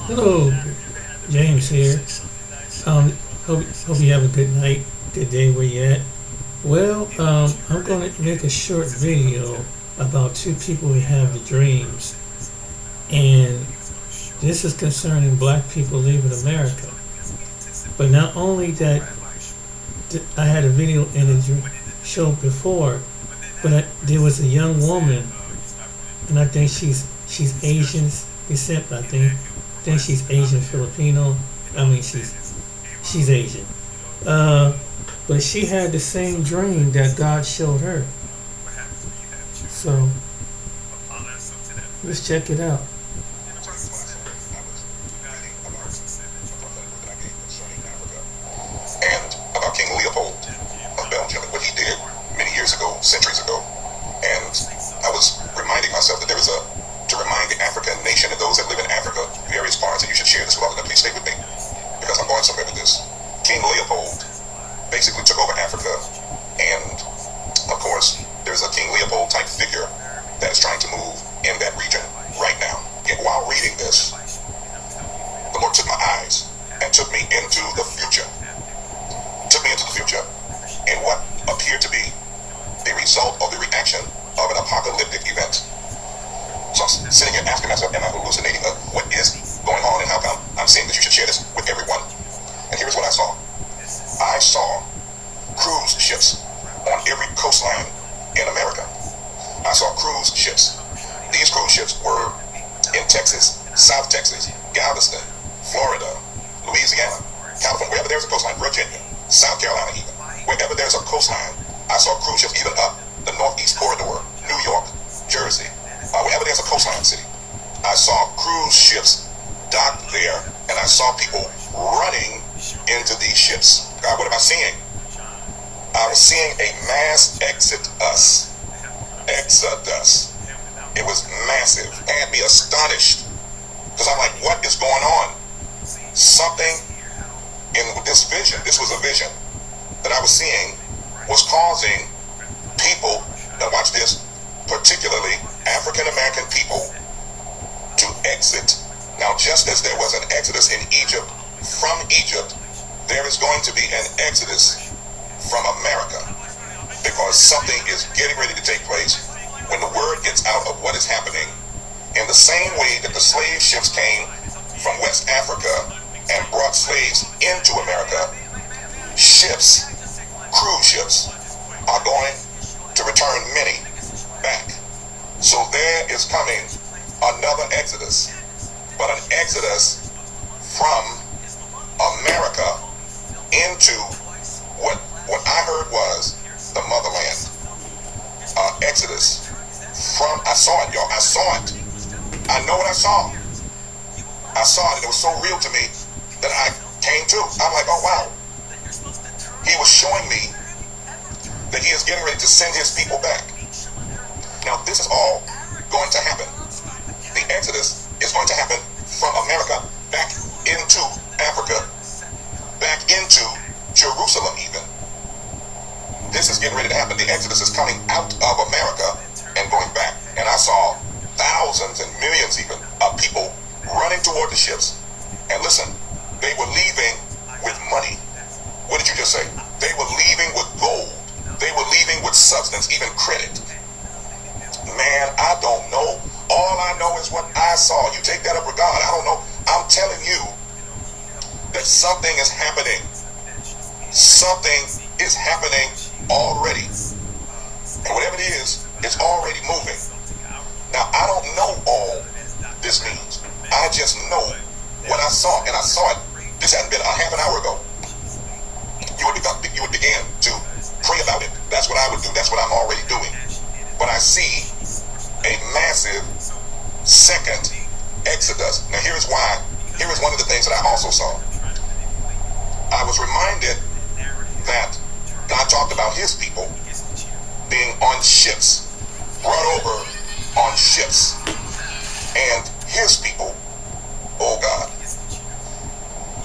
Hello, James here. Hope you have a good night, good day where you at. Well, I'm going to make a short video about two people who have the dreams, and this is concerning black people leaving America. But not only that, I had a video in the show before, but there was a young woman, and I think she's Asian descent. I think she's Asian Filipino. I mean, she's Asian. Uh, but she had the same dream that God showed her. So let's check it out. And about King Leopold of Belgium and what he did many years ago, centuries ago. And I was reminding myself that there is to remind the African nation and those that live in Africa, various parts, and you should share this with all of them. Please stay with me because I'm going somewhere with this. King Leopold basically took over Africa, and of course, there's a King Leopold type figure that is trying to move in that region right now. And while reading this, the Lord took my eyes and took me into the future. Took me into the future in what appeared to be the result or the reaction of an apocalyptic event. So I'm sitting here asking myself, am I hallucinating? What is going on, and how come I'm saying that you should share this with everyone? And here's what I saw. I saw cruise ships on every coastline in America. I saw cruise ships. These cruise ships were in Texas, South Texas, Galveston, Florida, Louisiana, California, wherever there's a coastline, Virginia, South Carolina even. Wherever there's a coastline, I saw cruise ships even up the Northeast Corridor, New York, Jersey, wherever there's a coastline city. I saw cruise ships docked there, and I saw people running into these ships. God, what am I seeing? I was seeing a mass exodus. It was massive. It had me astonished because I'm like, what is going on? Something in this vision, this was a vision that I was seeing, was causing people, now watch this, particularly African American people, to exit. Now, just as there was an exodus in Egypt, from Egypt, there is going to be an exodus from America, because something is getting ready to take place when the word gets out of what is happening. In the same way that the slave ships came from West Africa and brought slaves into America, ships, cruise ships, are going to return many back. So there is coming another exodus, but an exodus from America into what I heard was the motherland. Exodus from, I saw it, y'all. I saw it. I know what I saw. I saw it, and it was so real to me that I came to. I'm like, oh wow. He was showing me that he is getting ready to send his people back. Now, this is all going to happen. The Exodus is going to happen from America back into Africa, back into Jerusalem even. This is getting ready to happen. The Exodus is coming out of America and going back. And I saw thousands and millions even of people running toward the ships. And listen, they were leaving with money. What did you just say? They were leaving with gold. They were leaving with substance, even credit. Man, I don't know. All I know is what I saw. You take that up with God. I don't know. I'm telling you that something is happening. Something is happening already. And whatever it is, it's already moving. Now, I don't know all this means. I just know what I saw. And I saw it. This hadn't been a half an hour ago. You would begin to pray about it. That's what I would do. That's what I'm already doing. But I see a massive second exodus. Now here is why. Here is one of the things that I also saw. I was reminded that God talked about his people being on ships, brought over on ships, and his people, oh God,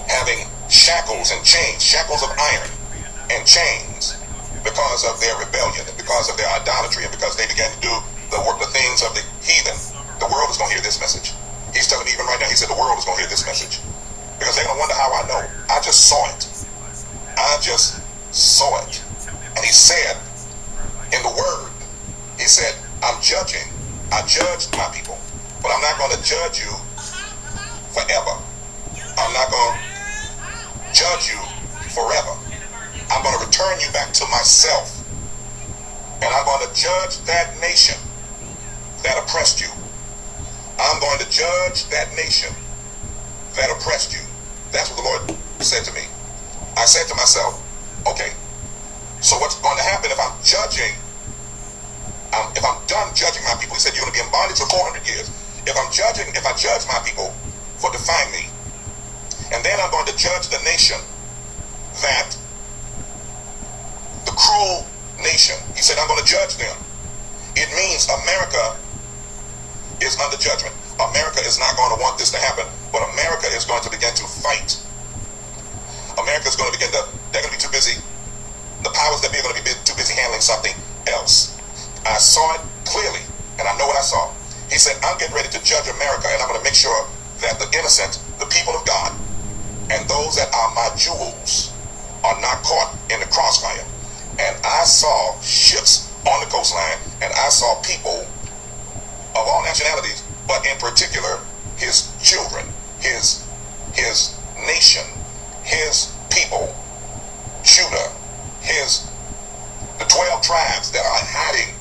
having shackles and chains, shackles of iron and chains, because of their rebellion and because of their idolatry and because they began to do the things of the heathen. The world is going to hear this message. He's telling me even right right now. He said the world is going to hear this message because they're going to wonder how I know. I just saw it. I just saw it. And he said in the word, he said, I'm judging. I judged my people, but I'm not going to judge you forever. I'm not going to judge you forever. I'm going to return you back to myself. And I'm going to judge that nation that oppressed you. I'm going to judge that nation that oppressed you. That's what the Lord said to me. I said to myself, okay, so what's going to happen if I'm judging, if I'm done judging my people? He said, you're going to be in bondage for 400 years. If I judge my people for defying me, and then I'm going to judge the nation that, the cruel nation, he said, I'm going to judge them. It means America is under judgment. America is not going to want this to happen, but America is going to begin to fight. America is going to begin to, they're going to be too busy. The powers that be are going to be too busy handling something else. I saw it clearly, and I know what I saw. He said, I'm getting ready to judge America, and I'm going to make sure that the innocent, the people of God, and those that are my jewels are not caught in the crossfire. And I saw ships on the coastline, and I saw people of all nationalities, but in particular, his children, his nation, his people, Judah, the 12 tribes that are hiding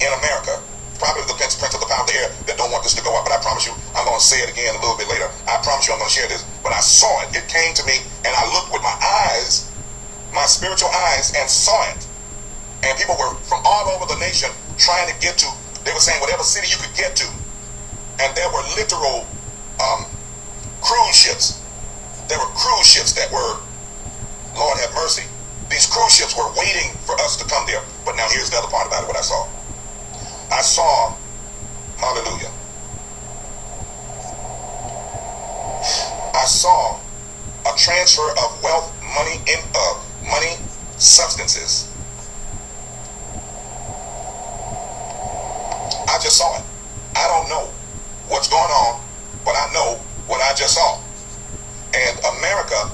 in America, probably the prince of the power of the air that don't want this to go up. But I promise you, I'm going to say it again a little bit later. I promise you I'm going to share this. But I saw it. It came to me, and I looked with my eyes, my spiritual eyes, and saw it. And people were from all over the nation trying to get to, they were saying whatever city you could get to. And there were literal cruise ships. There were cruise ships that were, Lord have mercy, these cruise ships were waiting for us to come there. But now here's the other part about it, what I saw. I saw, hallelujah, I saw a transfer of wealth, money, substances. I just saw it. I don't know what's going on, but I know what I just saw. And America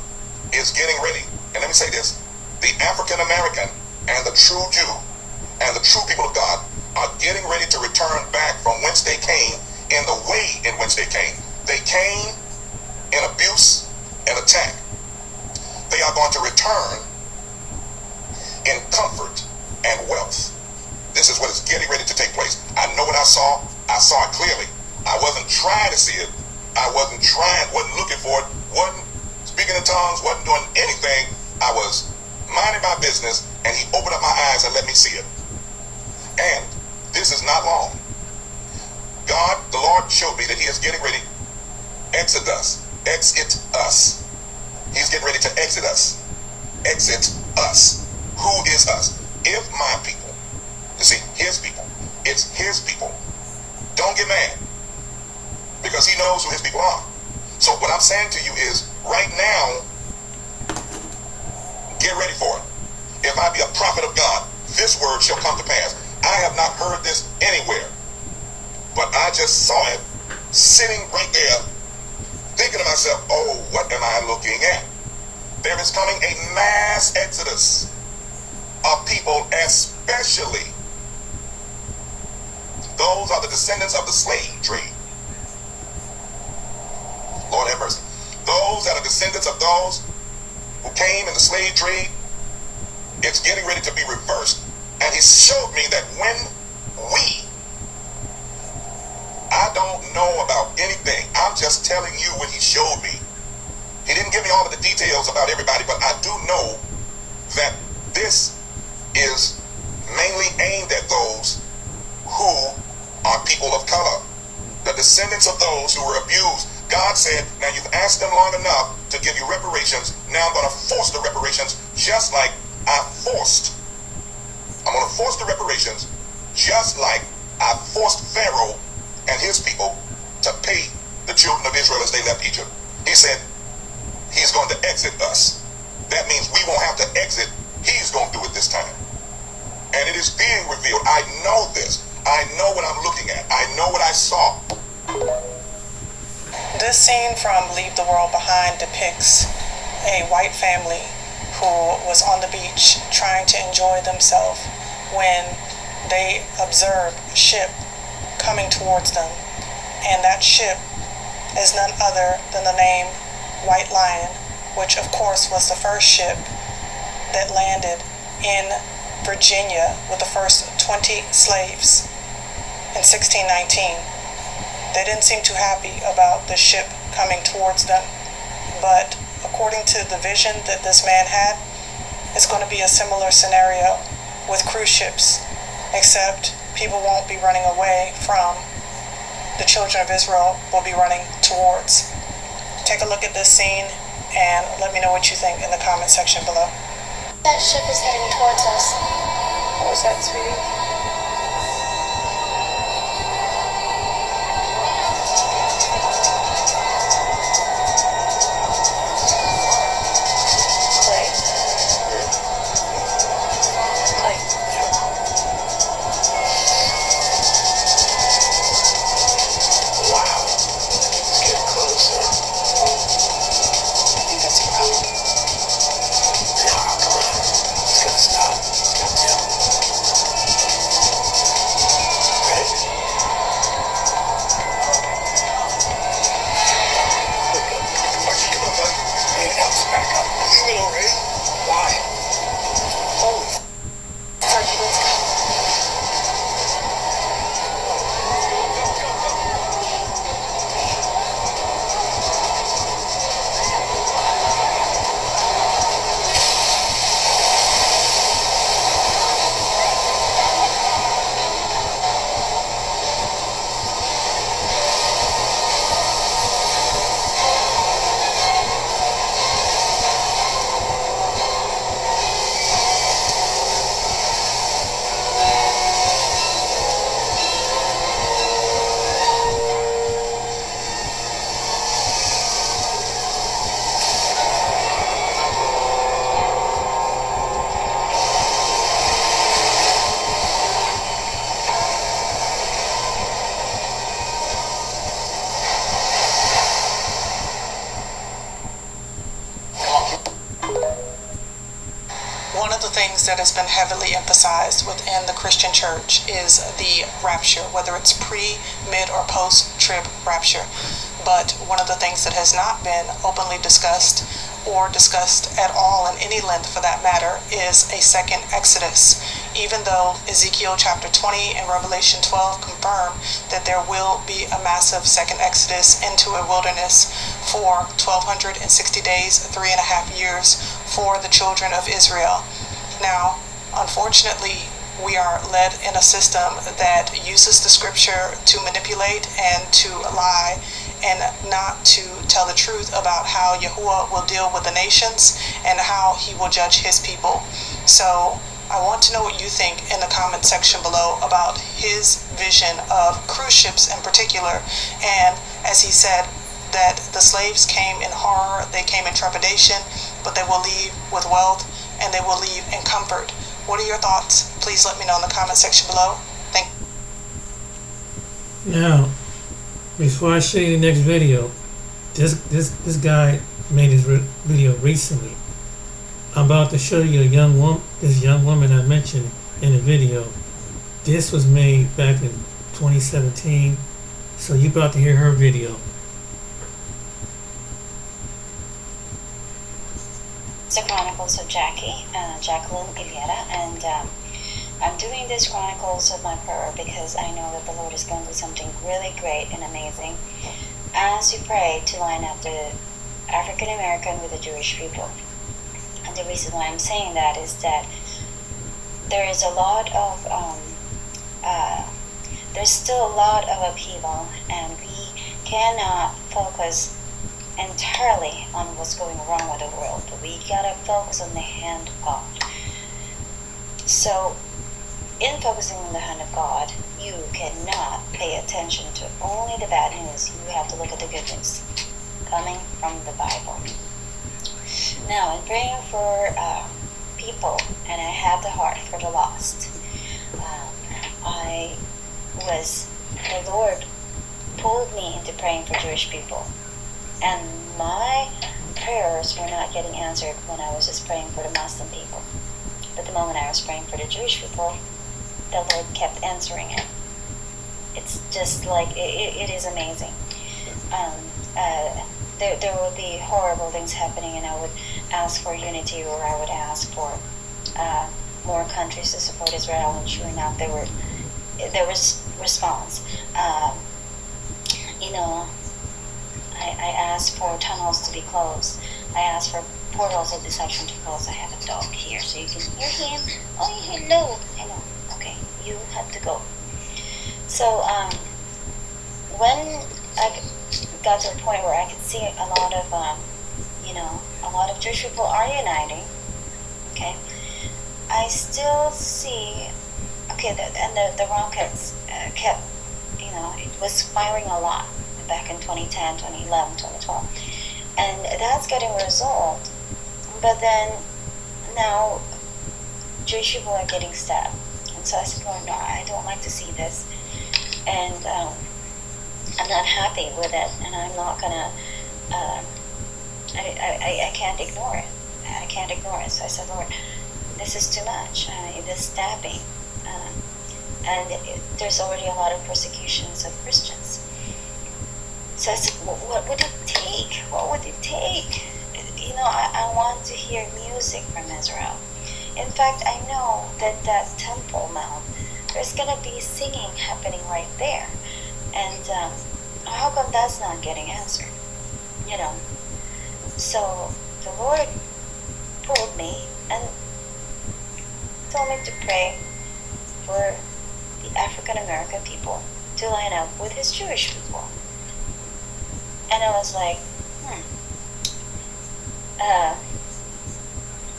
is getting ready. And let me say this. The African American and the true Jew and the true people of God are getting ready to return back from whence they came in the way in which they came. They came in abuse and attack. They are going to return in comfort and wealth. This is what is getting ready to take place. I know what I saw. I saw it clearly. I wasn't trying to see it. I wasn't looking for it, wasn't speaking in tongues, wasn't doing anything. I was minding my business, and he opened up my eyes and let me see it. And this is not long. God, the Lord, showed me that he is getting ready. Exit us. He's getting ready to exit us. Exit us. Who is us? If my people, you see, his people, it's his people. Don't get mad, because he knows who his people are. So what I'm saying to you is, right now, get ready for it. If I be a prophet of God, this word shall come to pass. I have not heard this anywhere, but I just saw it sitting right there, thinking to myself, oh, what am I looking at? There is coming a mass exodus of people, especially those are the descendants of the slave trade. Lord have mercy. Those that are descendants of those who came in the slave trade, it's getting ready to be reversed. And he showed me that when I don't know about anything. I'm just telling you what he showed me. He didn't give me all of the details about everybody, but I do know that this is mainly aimed at those who are people of color, the descendants of those who were abused. God said, now you've asked them long enough to give you reparations. Now I'm going to force the reparations just like I'm going to force the reparations just like I forced Pharaoh and his people to pay the children of Israel as they left Egypt. He said he's going to exit us. That means we won't have to exit. He's going to do it this time. And it is being revealed. I know this. I know what I'm looking at. I know what I saw. This scene from Leave the World Behind depicts a white family who was on the beach trying to enjoy themselves when they observed a ship coming towards them. And that ship is none other than the name White Lion, which of course was the first ship that landed in Virginia with the first 20 slaves in 1619. They didn't seem too happy about the ship coming towards them, but according to the vision that this man had, it's going to be a similar scenario with cruise ships, except people won't be running away from the children of Israel, will be running towards. Take a look at this scene and let me know what you think in the comment section below. That ship is heading towards us. What was that, sweetie? One of the things that has been heavily emphasized within the Christian church is the rapture, whether it's pre, mid, or post-trib rapture. But one of the things that has not been openly discussed, or discussed at all in any length for that matter, is a second Exodus. Even though Ezekiel chapter 20 and Revelation 12 confirm that there will be a massive second Exodus into a wilderness for 1260 days, 3.5 years for the children of Israel. Now, unfortunately, we are led in a system that uses the scripture to manipulate and to lie and not to tell the truth about how Yahuwah will deal with the nations and how he will judge his people. So I want to know what you think in the comment section below about his vision of cruise ships in particular. And as he said, that the slaves came in horror, they came in trepidation, but they will leave with wealth and they will leave in comfort. What are your thoughts? Please let me know in the comment section below. Thank you. Now, before I show you the next video, this guy made his video recently. I'm about to show you this young woman I mentioned in the video. This was made back in 2017, so you're about to hear her video. The Chronicles of Jacqueline Iliera, and I'm doing this Chronicles of my prayer because I know that the Lord is going to do something really great and amazing as you pray to line up the African American with the Jewish people. And the reason why I'm saying that is that there is a lot of there's still a lot of upheaval, and we cannot focus entirely on what's going wrong with the world, but we gotta focus on the hand of God. So in focusing on the hand of God, you cannot pay attention to only the bad news. You have to look at the good news coming from the Bible. Now, in praying for people, and I have the heart for the lost, the Lord pulled me into praying for Jewish people. And my prayers were not getting answered when I was just praying for the Muslim people. But the moment I was praying for the Jewish people, the Lord kept answering it. It's just like, it is amazing. There would be horrible things happening, and I would ask for unity, or I would ask for more countries to support Israel, and sure enough, there was response. You know, I asked for tunnels to be closed. I asked for portals of deception to close. I have a dog here, so you can hear him. Oh, hello. Hello. Okay, you have to go. So, when I got to a point where I could see a lot of, a lot of Jewish people are uniting, okay, I still see, okay, the rockets kept, it was firing a lot back in 2010, 2011, 2012. And that's getting resolved. But then now Jewish people are getting stabbed. And so I said, Lord, no, I don't like to see this. And I'm not happy with it. And I'm not going to, I can't ignore it. I can't ignore it. So I said, Lord, this is too much. This stabbing. And there's already a lot of persecutions of Christians. So I said, what would it take? What would it take? I want to hear music from Israel. In fact, I know that Temple Mount, there's going to be singing happening right there. And how come that's not getting answered? So the Lord pulled me and told me to pray for the African American people to line up with his Jewish people. And I was like,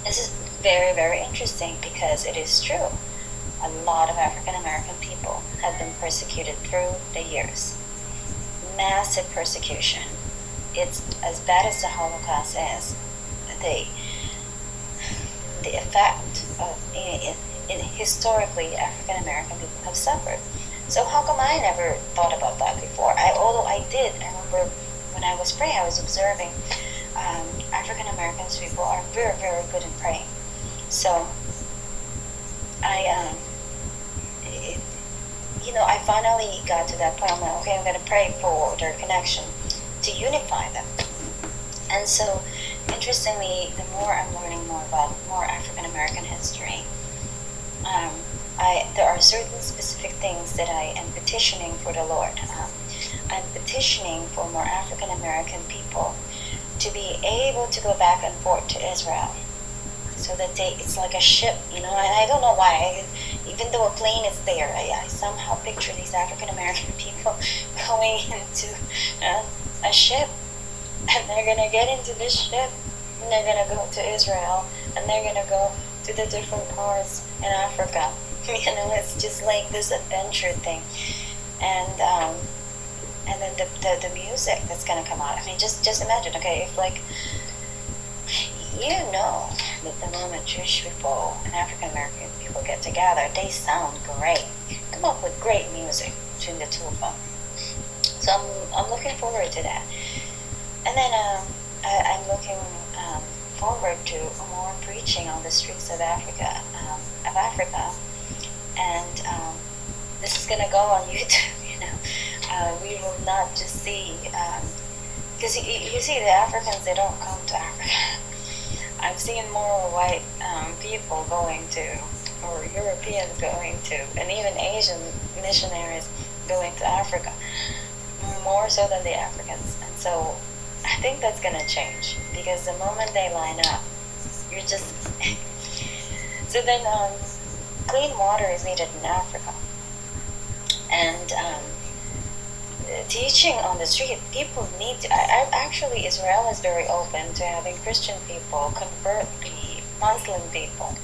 this is very, very interesting, because it is true. A lot of African American people have been persecuted through the years. Massive persecution. It's as bad as the Holocaust is. The effect of historically African American people have suffered. So how come I never thought about that before? Although I did. I remember when I was praying, I was observing African American people are very, very good in praying. So I finally got to that point. I'm like, okay, I'm going to pray for their connection to unify them. And so, interestingly, the more I'm learning more about more African American history, there are certain specific things that I am petitioning for the Lord. I'm petitioning for more African American people to be able to go back and forth to Israel, so that it's like a ship, and I don't know why, even though a plane is there, I somehow picture these African American people going into a ship, and they're going to get into this ship, and they're going to go to Israel, and they're going to go to the different parts in Africa. It's just like this adventure thing. And then the music that's going to come out. I mean, just imagine, okay, if that the moment Jewish people and African American people get together, they sound great. Come up with great music between the two of them. So I'm looking forward to that. And then I'm looking forward to more preaching on the streets of Africa. And this is going to go on YouTube. We will not just see, because you see, the Africans, they don't come to Africa. I've seen more white people going to, or Europeans going to, and even Asian missionaries going to Africa, more so than the Africans. And so I think that's going to change, because the moment they line up, you're just... So then clean water is needed in Africa. And teaching on the street, people need to... Actually, Israel is very open to having Christian people convert the Muslim people.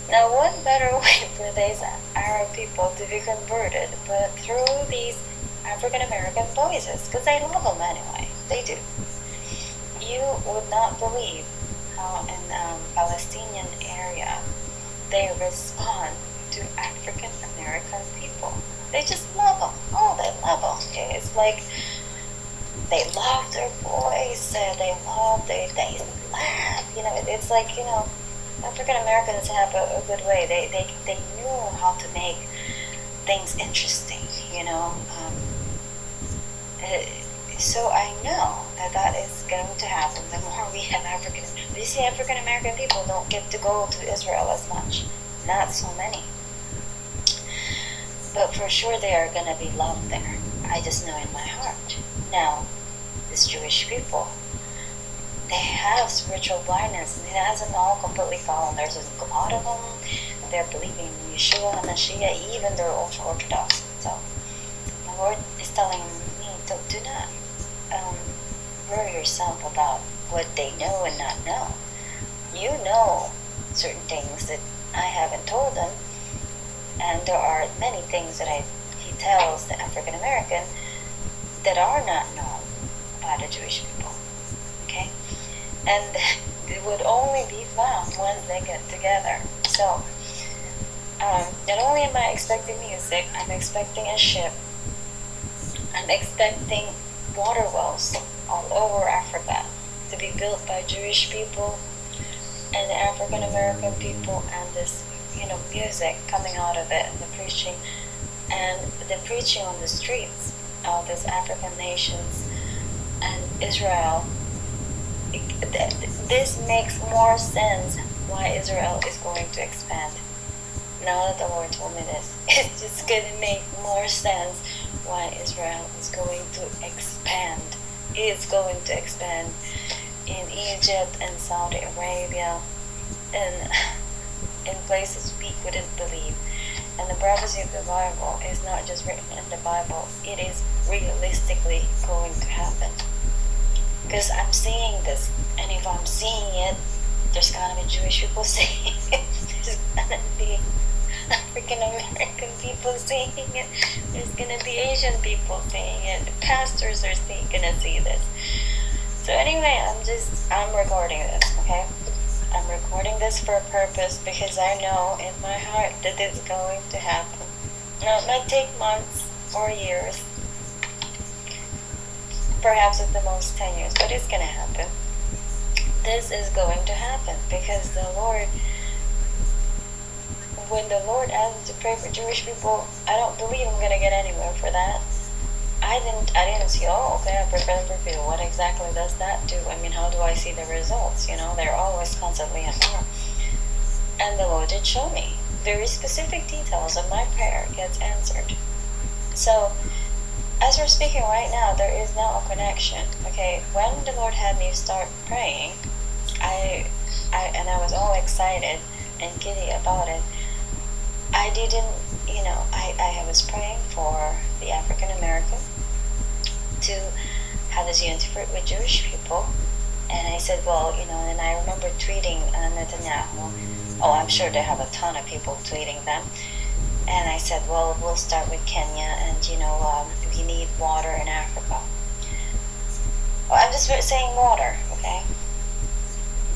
Now, what better way for these Arab people to be converted but through these African American voices? Because they love them anyway. They do. You would not believe how in Palestinian area they respond to African American people. They just love them. Oh, they love them. It's like they love their voice, they love they laugh. It's like, African Americans have a good way. They knew how to make things interesting. Uh, so I know that is going to happen. The more we have you see, African American people don't get to go to Israel as much. Not so many. But for sure they are going to be loved there. I just know in my heart. Now, these Jewish people, they have spiritual blindness, and it hasn't all completely fallen. There's a lot of them. They're believing in Yeshua and Mashiach, even they're ultra Orthodox. So the Lord is telling me to do not worry yourself about what they know and not know. You know certain things that I haven't told them, and there are many things that he tells the African American that are not known by the Jewish people. Okay? And it would only be found once they get together. So, not only am I expecting music, I'm expecting a ship. I'm expecting water wells all over Africa to be built by Jewish people and the African American people, and this, music coming out of it, and the preaching on the streets of these African nations and Israel. This makes more sense why Israel is going to expand. Now that the Lord told me this, it's just going to make more sense why Israel is going to expand. It's going to expand in Egypt and Saudi Arabia and in places we couldn't believe. And the prophecy of the Bible is not just written in the Bible, it is realistically going to happen. Because I'm seeing this, and if I'm seeing it, there's gonna be Jewish people seeing it, there's gonna be African American people seeing it, there's gonna be Asian people seeing it, the pastors are gonna see this. So anyway, I'm recording this, okay? I'm recording this for a purpose because I know in my heart that it's going to happen. Now, it might take months or years, perhaps at the most 10 years, but it's going to happen. This is going to happen because when the Lord asked me to pray for Jewish people, I don't believe I'm going to get anywhere for that. I didn't see, okay, I prepared for people. What exactly does that do? I mean, how do I see the results? They're always constantly in awe. And the Lord did show me very specific details, and my prayer gets answered. So, as we're speaking right now, there is now a connection. Okay, when the Lord had me start praying, I was all excited and giddy about it. I didn't, I was praying for the African American to have this unity with Jewish people. And I said, and I remember tweeting Netanyahu. Oh, I'm sure they have a ton of people tweeting them. And I said, we'll start with Kenya, and, we need water in Africa. Well, I'm just saying water, okay?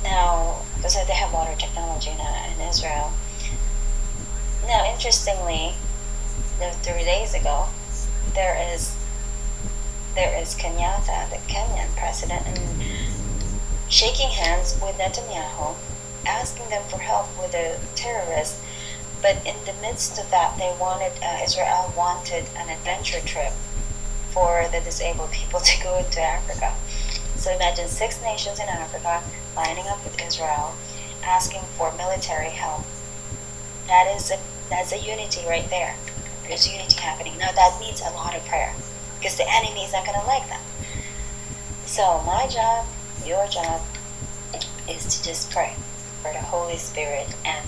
Now, because they have water technology in Israel. Now, interestingly, 3 days ago, there is Kenyatta, the Kenyan president, and shaking hands with Netanyahu, asking them for help with the terrorists. But in the midst of that, Israel wanted an adventure trip for the disabled people to go into Africa. So imagine 6 nations in Africa lining up with Israel, asking for military help. That's a unity right there. There's unity happening. Now that needs a lot of prayer, because the enemy is not going to like that. So my job, your job, is to just pray for the Holy Spirit and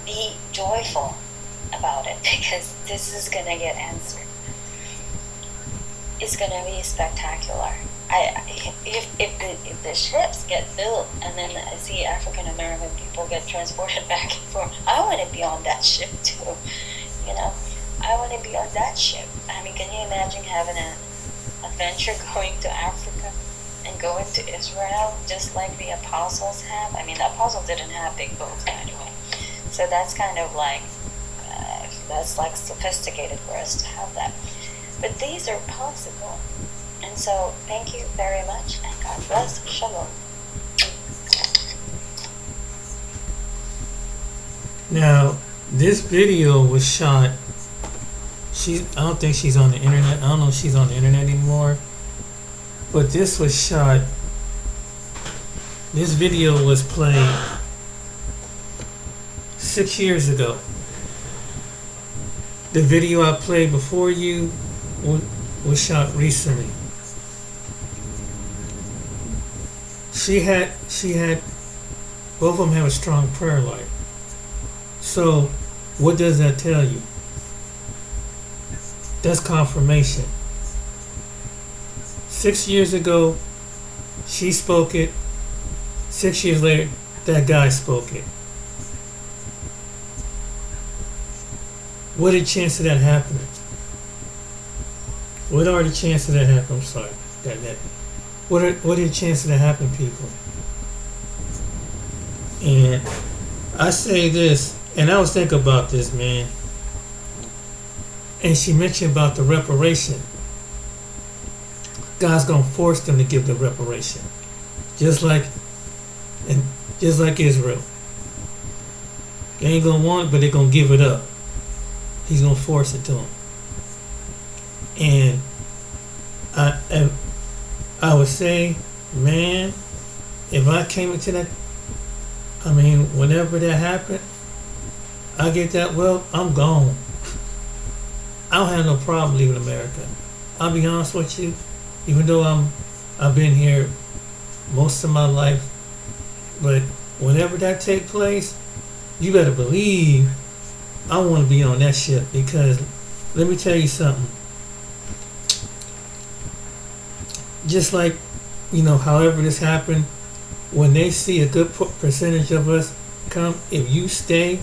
be joyful about it, because this is going to get answered. It's going to be spectacular. If the ships get built and then I see African American people get transported back and forth, I want to be on that ship too. I want to be on that ship. I mean, can you imagine having an adventure going to Africa and going to Israel just like the apostles have? I mean, the apostles didn't have big boats anyway, so that's kind of like that's like sophisticated for us to have that. But these are possible. And And so, thank you very much, and God bless. Shalom. Now, this video was shot. I don't think she's on the internet. I don't know if she's on the internet anymore. But this was shot. This video was played 6 years ago. The video I played before you was shot recently. She had both of them have a strong prayer life. So what does that tell you? That's confirmation. 6 years ago, she spoke it. 6 years later, that guy spoke it. What are the chances of that happening? What are the chances of that happening? I'm sorry. What are the chances of that happening, people? And I say this, and I was thinking about this, man. And she mentioned about the reparation. God's gonna force them to give the reparation, just like Israel. They ain't gonna want it, but they're gonna give it up. He's gonna force it to them. And I would say, man, if I came into that, I mean, whenever that happened, I get that. Well, I'm gone. I don't have no problem leaving America. I'll be honest with you, even though I've been here most of my life, but whenever that take place, you better believe I want to be on that ship, because let me tell you something. Just like, however this happened, when they see a good percentage of us come, if you stay,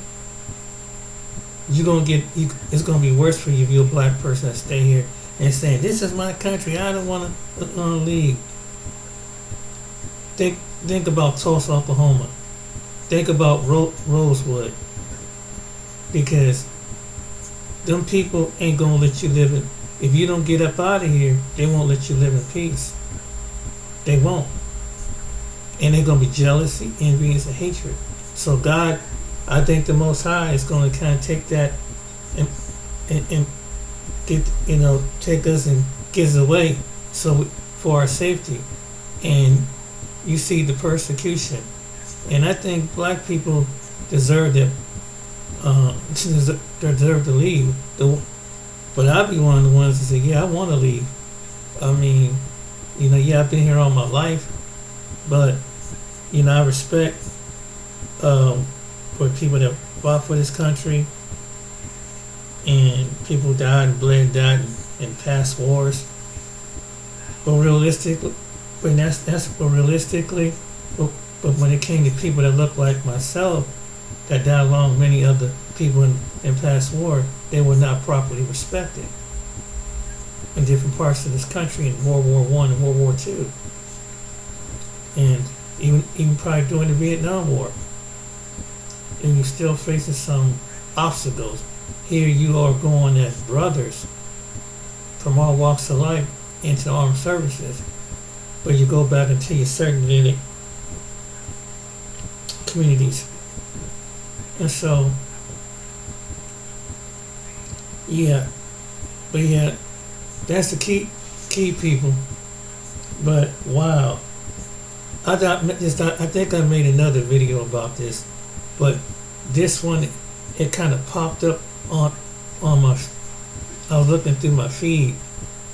it's gonna be worse for you if you're a black person that stay here and saying, "This is my country. I don't want to leave." Think about Tulsa, Oklahoma. Think about Rosewood, because them people ain't gonna let you live in. If you don't get up out of here, they won't let you live in peace. They won't, and they're gonna be jealousy, envy, and hatred. So God, I think the Most High is going to kind of take that and get, take us and get us away, for our safety. And you see the persecution, and I think black people deserve to leave. But I'll be one of the ones that say, yeah, I want to leave. I mean, I've been here all my life, but I respect for people that fought for this country, and people died in past wars. But realistically, but when it came to people that looked like myself, that died along many other people in past war, they were not properly respected in different parts of this country in World War I and World War II, and even probably during the Vietnam War. And you're still facing some obstacles. Here you are going as brothers from all walks of life into the armed services, but you go back into your segregated communities. And so, that's the key people. But wow, I think I made another video about this, but this one, it kind of popped up on my. I was looking through my feed.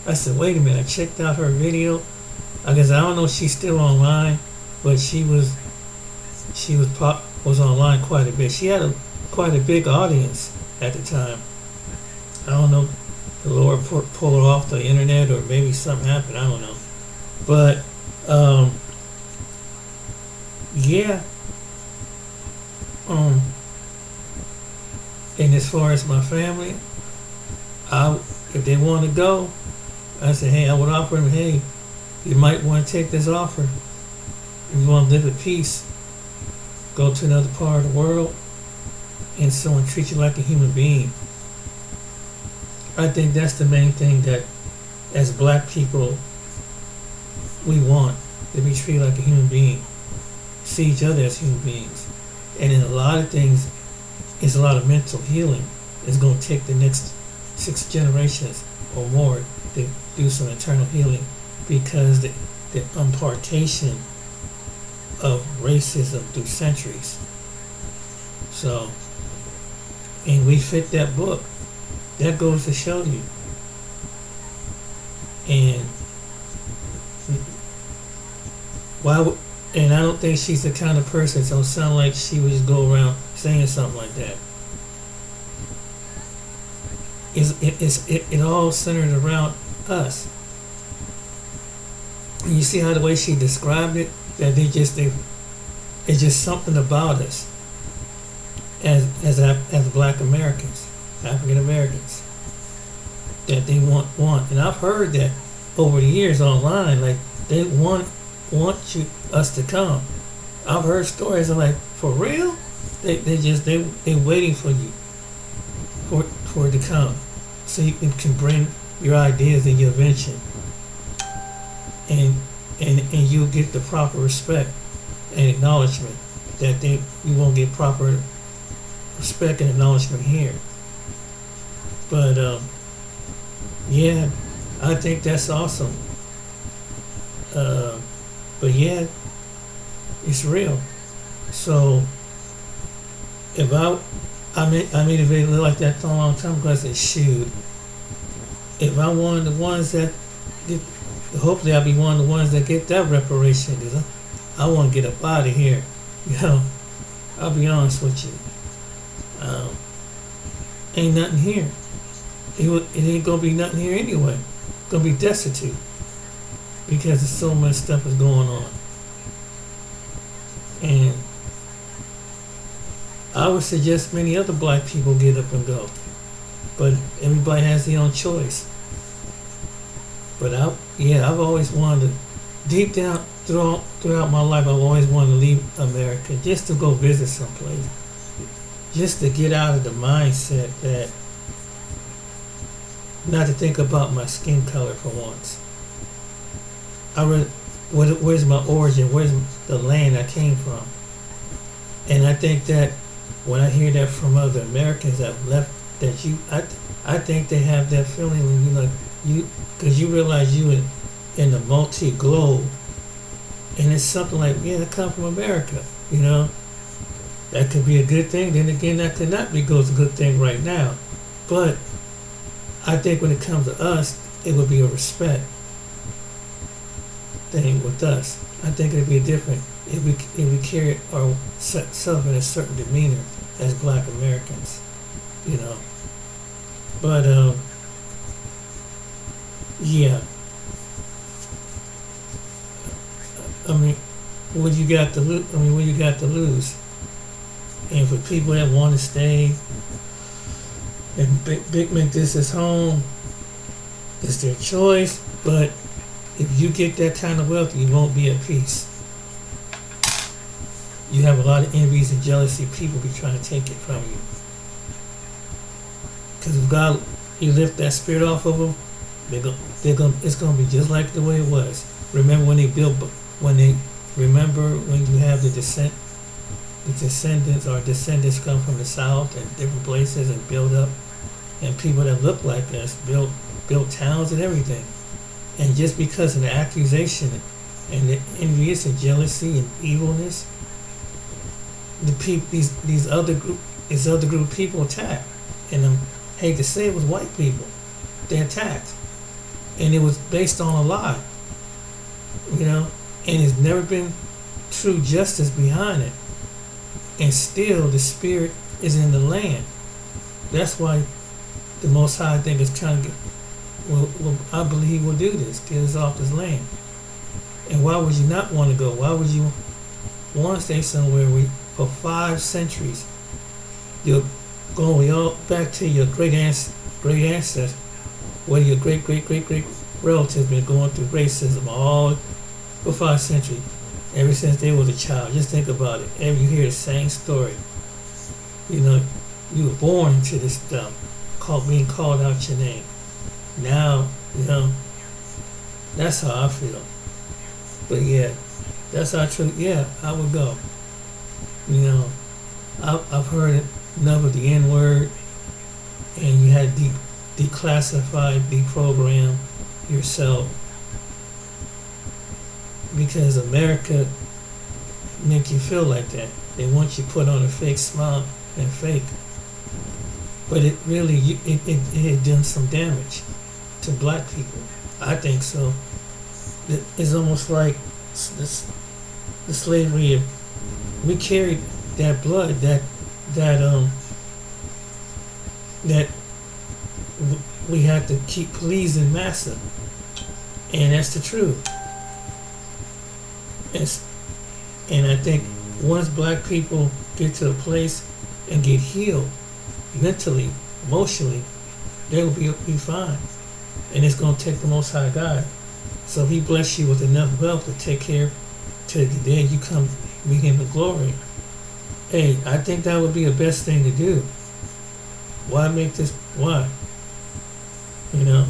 I said, wait a minute! I checked out her video. I guess I don't know if she's still online, but she was online quite a bit. She had quite a big audience at the time. I don't know, the Lord pulled her off the internet, or maybe something happened. I don't know, but yeah. And as far as my family, if they want to go, I said, hey, I would offer them, hey, you might want to take this offer. If you want to live at peace, go to another part of the world, and someone treat you like a human being. I think that's the main thing that, as black people, we want to be treated like a human being, see each other as human beings. And in a lot of things, it's a lot of mental healing. It's going to take the next 6 generations or more to do some internal healing, because the impartation of racism through centuries. So, and we fit that book. That goes to show you. And and I don't think she's the kind of person that don't sound like she would just go around saying something like that. It all centered around us. And you see how the way she described it, that it's just something about us as Black Americans, African Americans, that they want. And I've heard that over the years online, like they want us to come. I've heard stories of like, for real? They waiting for you for it to come, so you can bring your ideas and your invention, and you'll get the proper respect and acknowledgement that you won't get proper respect and acknowledgement here. But yeah, I think that's awesome. But yeah, it's real. So if I made a video like that a long time ago. I said, shoot, if I'm one of the ones that get, hopefully I'll be one of the ones that get that reparation, because I want to get up out of here. I'll be honest with you. Ain't nothing here. It ain't gonna be nothing here anyway. It's gonna be destitute, because there's so much stuff is going on. And I would suggest many other Black people get up and go, but everybody has their own choice. But I've always wanted to, deep down throughout my life, I've always wanted to leave America just to go visit someplace, just to get out of the mindset that, not to think about my skin color for once. Where's my origin? Where's the land I came from? And I think that when I hear that from other Americans that have left, I think they have that feeling when because you realize you in the multi-globe, and it's something like, I come from America. That could be a good thing. Then again, that could not be a good thing right now. But I think when it comes to us, it would be a respect thing with us. I think it'd be different if we carry ourselves in a certain demeanor as Black Americans, But yeah. I mean, what you got to lose? What you got to lose? And for people that want to stay and make this his home, it's their choice. But if you get that kind of wealth, you won't be at peace. You have a lot of envies and jealousy. People be trying to take it from you. Because if God, you lift that spirit off of them, it's going to be just like the way it was. Remember when you have the descendants come from the south and different places and build up, and people that look like us build towns and everything. And just because of the accusation and the envious and jealousy and evilness, these other group of people attacked. And I hate to say it, was white people. They attacked. And it was based on a lie. And there's never been true justice behind it. And still the spirit is in the land. That's why the Most High, I think, is trying to I believe he will do this, get us off this land. And why would you not want to go? Why would you want to stay somewhere where for 5 centuries you're going all back to your great ancestors, where your great relatives been going through racism all for 5 centuries, ever since they was a child. Just think about it. You hear the same story. You were born into this stuff, being called out your name. Now, that's how I feel. But yeah, that's how true. Yeah, I would go. You know, I've heard enough of the N word, and you had to declassify, deprogram yourself because America make you feel like that. They want you to put on a fake smile and fake, but it really it had done some damage to black people. I think so. It's almost like the slavery of, we carried that blood that we had to keep pleasing massa, and that's the truth. And I think once black people get to a place and get healed mentally, emotionally, they will be fine. And it's going to take the Most High God. So He bless you with enough wealth to take care to the day you come meet Him in glory. Hey, I think that would be the best thing to do. Why make this? Why? You know,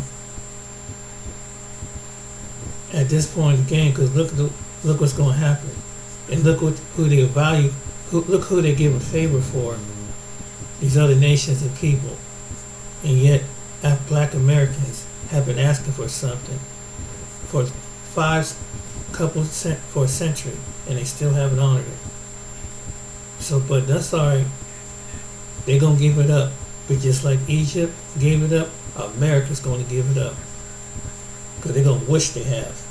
at this point in the game, because look what's going to happen, and look who they value, look who they give a favor for, these other nations and people, and yet black Americans have been asking for something for for a century, and they still haven't honored it. So, but that's alright. They're gonna give it up, but just like Egypt gave it up, America's going to give it up because they're gonna wish they have,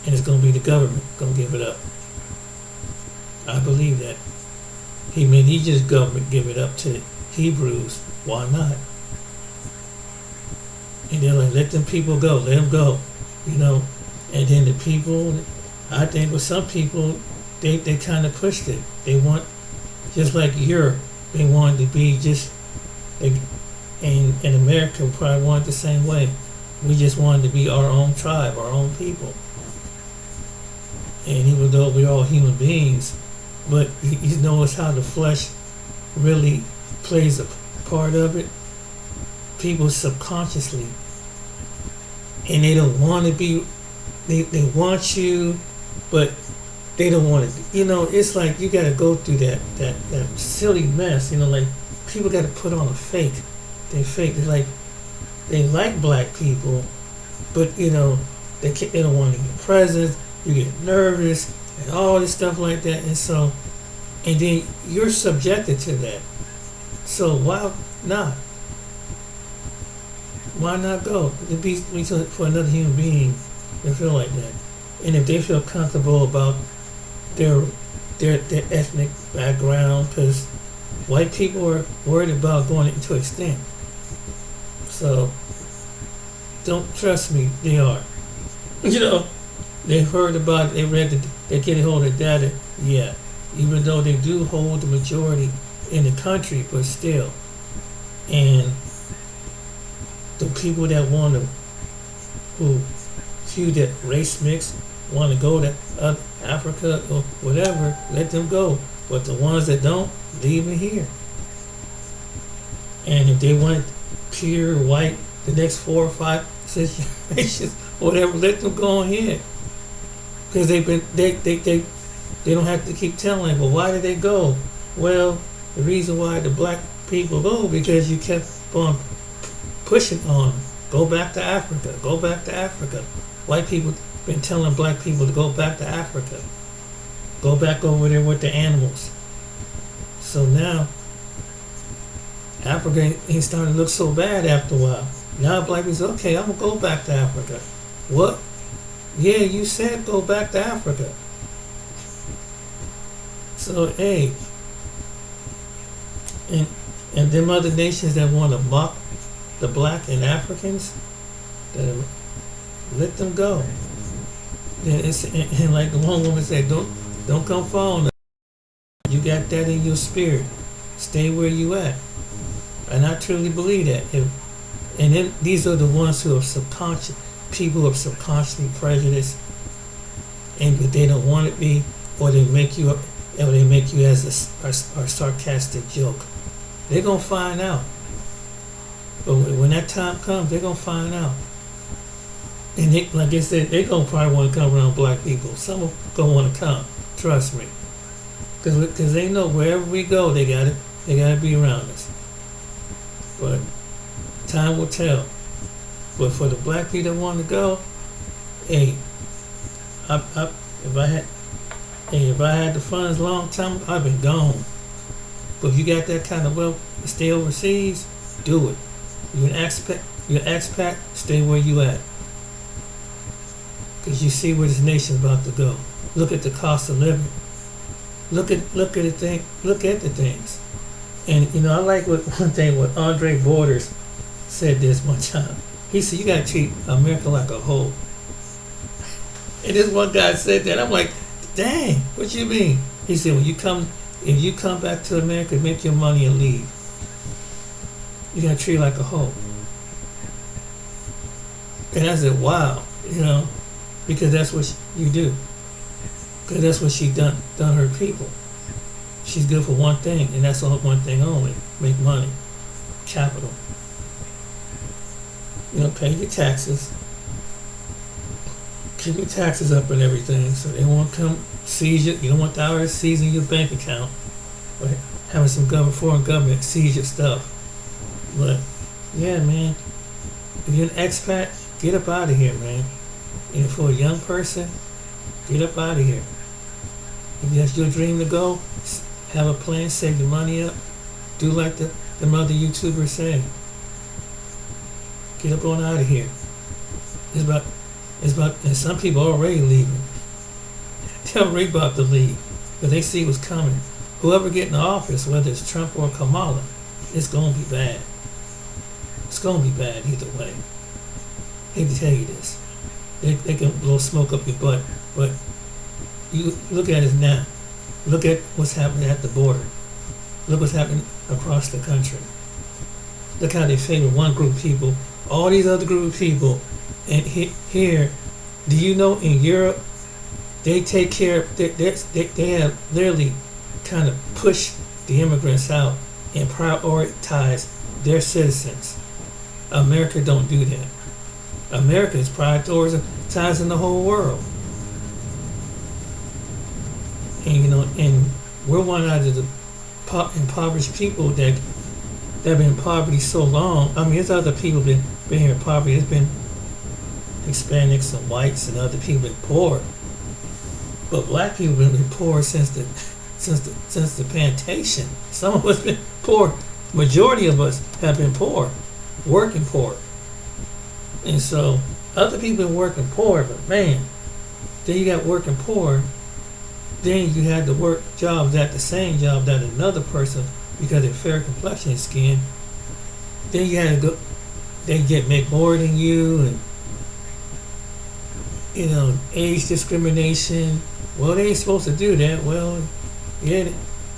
and it's gonna be the government gonna give it up. I believe that. He made Egypt's government give it up to the Hebrews. Why not? And they're like, let them people go, let them go, you know. And then the people, I think with some people, they kind of pushed it. They want, just like Europe, they wanted to be just, and America probably wanted the same way. We just wanted to be our own tribe, our own people. And even though we're all human beings, but you notice how the flesh really plays a part of it. People subconsciously, and they don't want to be, they want you, but they don't want to. You know, it's like you got to go through that silly mess. You know, like people got to put on a fake. They fake. They like black people, but you know they don't want to get presents. You get nervous and all this stuff like that, and so, and then you're subjected to that. So why not? Why not go? To be for another human being to feel like that, and if they feel comfortable about their ethnic background, because white people are worried about going into extinct. So don't trust me, they are. You know, they've heard about it, they read it, they get a hold of data. Yeah, even though they do hold the majority in the country, but still, and the people that want to, who few that race mix, want to go to Africa or whatever, let them go. But the ones that don't, leave it here. And if they want pure white, the next 4 or 5, 6 generations, whatever, let them go ahead. Because they don't have to keep telling, well, why did they go? Well, the reason why the black people go, because you kept on pushing on them. Go back to Africa. Go back to Africa. White people been telling black people to go back to Africa. Go back over there with the animals. So now, Africa ain't starting to look so bad after a while. Now black people say, okay, I'm going to go back to Africa. What? Yeah, you said go back to Africa. So, hey, and them other nations that want to mock the black and Africans, let them go. And like the one woman said, don't come following us. You got that in your spirit. Stay where you at. And I truly believe that. And then these are the ones who are subconscious, people who are subconsciously prejudiced, and but they don't want to be, or they make you as a sarcastic joke. They're gonna find out. But when that time comes, they're gonna find out. And they, like I said, they gonna probably want to come around black people. Some of them gonna want to come. Trust me, because they know wherever we go, they gotta be around us. But time will tell. But for the black people that want to go, hey, if I had, hey, if I had the funds long time, I've been gone. But if you got that kind of wealth to stay overseas, do it. You're an expat, stay where you at. Because you see where this nation's about to go. Look at the cost of living. Look at the thing. Look at the things. And you know, I like one thing what Andre Borders said this one time. He said, "You gotta treat America like a whole." And this one guy said that. I'm like, "Dang, what you mean?" He said, if you come back to America, make your money and leave. You gotta treat it like a whole." And I said, "Wow, you know, because that's what you do. Because that's what she done her people. She's good for one thing, and that's all one thing only: make money, capital. You know, pay your taxes, keep your taxes up and everything, so they won't come seize you. You don't want the IRS seizing your bank account, or having some foreign government seize your stuff. But yeah, man, if you're an expat, get up out of here, man. And for a young person, get up out of here. If that's your dream to go, have a plan, save the money up, do like the other YouTubers say. Get up on out of here. It's about, and some people are already leaving. They're already about to leave, because they see what's coming. Whoever get in the office, whether it's Trump or Kamala, it's gonna be bad. It's gonna be bad either way. I hate to tell you this. They can blow smoke up your butt, but you look at it now. Look at what's happening at the border. Look what's happening across the country. Look how they favor one group of people, all these other group of people, and here, do you know in Europe, they take care, they have literally kind of pushed the immigrants out and prioritize their citizens. America don't do that. America is prioritizing the whole world. And you know, and we're one out of the impoverished people that have been in poverty so long. I mean, there's other people been here in poverty. There's been Hispanics and whites and other people been poor, but black people have been poor since the plantation. Some of us been poor. Majority of us have been poor, working poor, and so other people been working poor. But man, then you got working poor. Then you had to work jobs at the same job that another person, because of fair complexion and skin. Then you had to go. They make more than you, and you know, age discrimination. Well, they ain't supposed to do that. Well, yeah,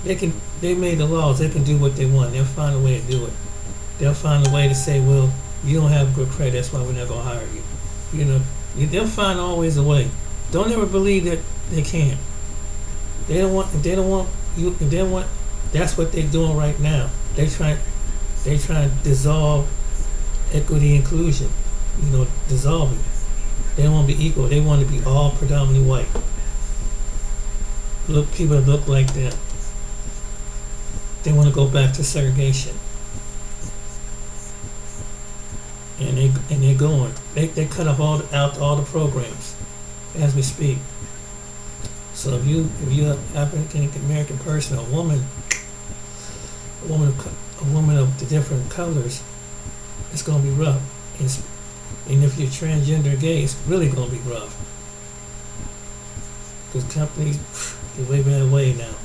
they can. They made the laws. They can do what they want. They'll find a way to do it. They'll find a way to say, well, you don't have good credit. That's why we're not gonna hire you. You know, they'll find always a way. Don't ever believe that they can't. They don't want. If they don't want you. If they don't want. That's what they're doing right now. They try to dissolve equity inclusion. You know, dissolve it. They don't want to be equal. They want to be all predominantly white. Look, people that look like them. They want to go back to segregation. And they're going. They cut off all the programs as we speak. So if you're an African American person, a woman of the different colors, it's gonna be rough. And if you're transgender gay, it's really gonna be rough. Because companies, they're way better way now.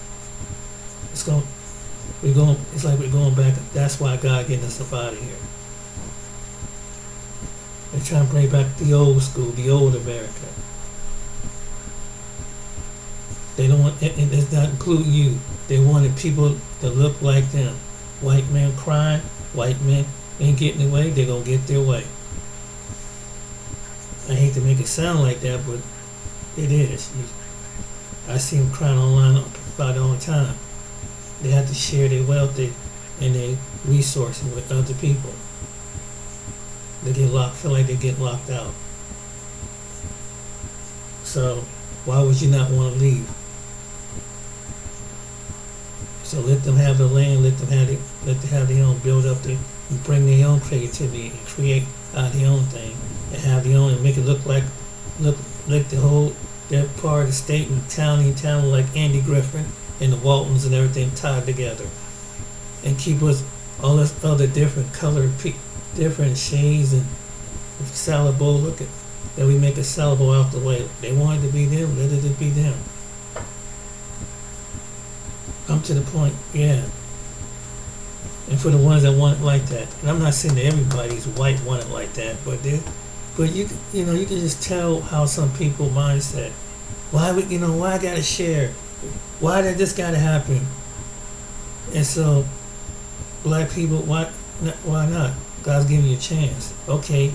It's like we're going back. That's why God getting us up out of here. They're trying to bring back the old school, the old America. They don't want, and it's not including you. They wanted people that look like them. White men crying, white men ain't getting their way, they're gonna get their way. I hate to make it sound like that, but it is. I see them crying online about it all the time. They have to share their wealth and their resources with other people. They get locked, feel like they get locked out. So why would you not want to leave? So let them have the land, let them have their own build up, bring their own creativity and create their own thing and have their own and make it look like the whole their part of the state and town like Andy Griffin and the Waltons and everything tied together, and keep us all this other different colored different shades and salad bowl looking. That we make a salad bowl out the way. They wanted to be them, let it be them. I'm to the point, yeah. And for the ones that want it like that, and I'm not saying that everybody's white want it like that, but you can just tell how some people mindset. Why I gotta share? Why did this gotta happen? And so, black people, why not? God's giving you a chance. Okay,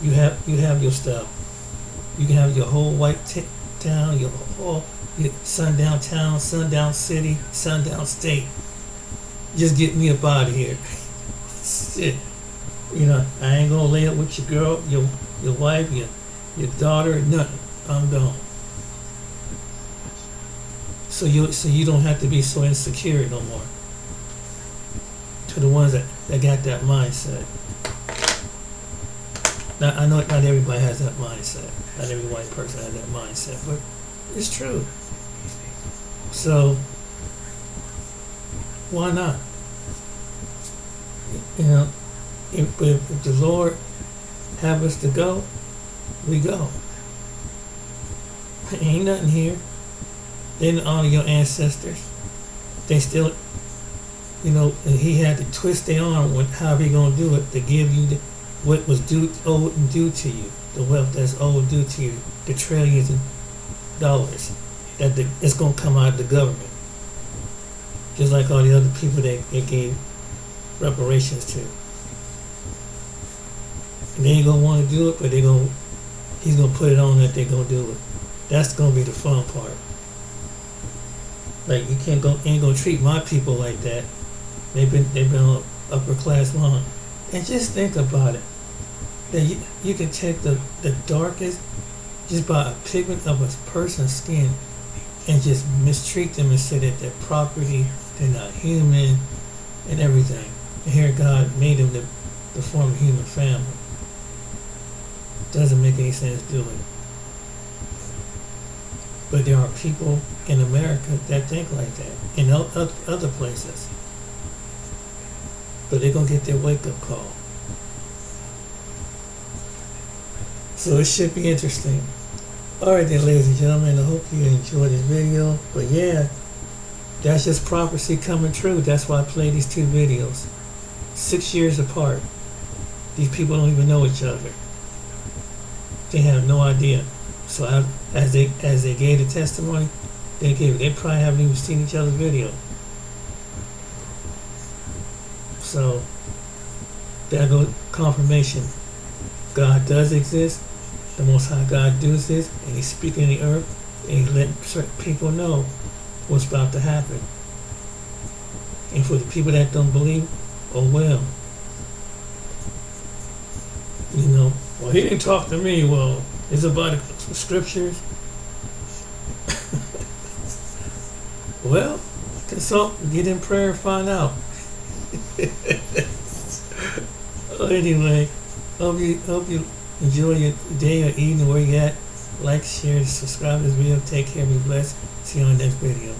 you have your stuff. You can have your whole white town, your sundown town, sundown city, sundown state. Just get me up out of here. Shit. I ain't gonna lay up with your girl, your wife, your daughter, nothing. I'm gone. So you don't have to be so insecure no more. To the ones that got that mindset. Now I know not everybody has that mindset. Not every white person has that mindset, but it's true. So why not? If the Lord have us to go, we go. Ain't nothing here. They didn't honor your ancestors. They still, and he had to twist their arm with how he gonna do it to give you what was owed due to you, the wealth that's owed due to you, the trillions of dollars that it's gonna come out of the government, just like all the other people they gave reparations to. And they ain't gonna want to do it, but he's gonna put it on that they're gonna do it. That's gonna be the fun part. Like you ain't gonna treat my people like that. They've been on upper class long. And just think about it. That you can take the darkest, just by a pigment of a person's skin, and just mistreat them and say that they're property, they're not human, and everything. And here God made them to form a human family. Doesn't make any sense, do it? But there are people in America that think like that, in other places. But they're going to get their wake-up call. So it should be interesting. Alright then, ladies and gentlemen, I hope you enjoyed this video. But yeah, that's just prophecy coming true. That's why I played these two videos. 6 years apart. These people don't even know each other. They have no idea. So as they gave the testimony, they probably haven't even seen each other's video. So there goes confirmation. God does exist. The Most High God does this, and He's speaking in the earth, and He's letting certain people know what's about to happen. And for the people that don't believe, oh well. Well, he didn't talk to me. Well, it's about the scriptures. Well, consult, get in prayer, and find out. Anyway, hope you enjoy your day or evening where you at. Like, share, subscribe to this video. Take care, be blessed. See you on the next video.